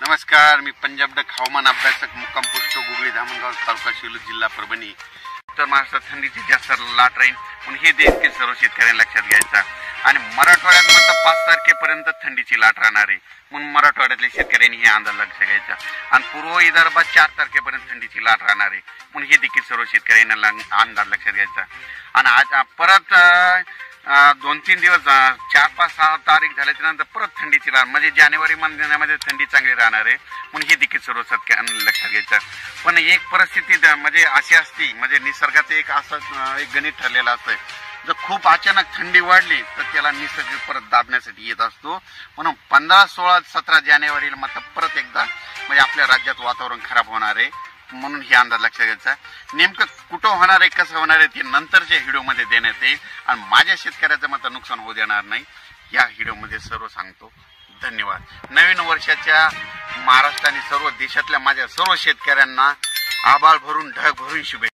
नमस्कार, मी पंजाब डक हवामान अभ्यासक मुक्काम पोस्ट गुगळी धामणगाव तालुका शिरूर जिल्हा परभणी. उत्तर महाराष्ट्रात थंडीची जास्त लाट राहील म्हणून हे देखील सर्व शेतकऱ्यांना लक्षात घ्यायचा. आणि मराठवाड्यात मात्र 5 तारखेपर्यंत थंडीची लाट राहणार आहे म्हणून मराठवाड्यातल्या शेतकऱ्यांनी हे अंदाज लक्षात घ्यायचा. आणि पूर्व विदर्भात 4 तारखेपर्यंत थंडीची लाट राहणार आहे म्हणून हे देखील सर्व शेतकऱ्यांना अंदाज लक्षात घ्यायचा. आणि आज परत 2-3 दिवस 4-5-6 तारीख झाल्याच्या नंतर परत थंडीची लाट म्हणजे जानेवारी महिन्यामध्ये थंडी चांगली राहणार आहे म्हणून हे देखील सर्व शेतकऱ्यांना लक्षात घ्यायचं. पण एक परिस्थिती म्हणजे अशी असती, म्हणजे निसर्गाचं एक असं एक गणित ठरलेलं असतं, जर खूप अचानक थंडी वाढली तर त्याला निसर्ग परत दाबण्यासाठी येत असतो. म्हणून 15, 16, 17 जानेवारीला मात्र परत एकदा म्हणजे आपल्या राज्यात वातावरण खराब होणार आहे म्हणून हे अंदाज लक्षात घ्यायचा. नेमकं कुठं होणार आहे, कसं होणार आहे ते नंतरच्या व्हिडिओमध्ये देण्यात येईल. आणि माझ्या शेतकऱ्याचं मात्र नुकसान होऊ देणार नाही या व्हिडिओमध्ये सर्व सांगतो. धन्यवाद. नवीन वर्षाच्या महाराष्ट्र आणि सर्व देशातल्या माझ्या सर्व शेतकऱ्यांना आभाळ भरून ढग भरून शुभेच्छा.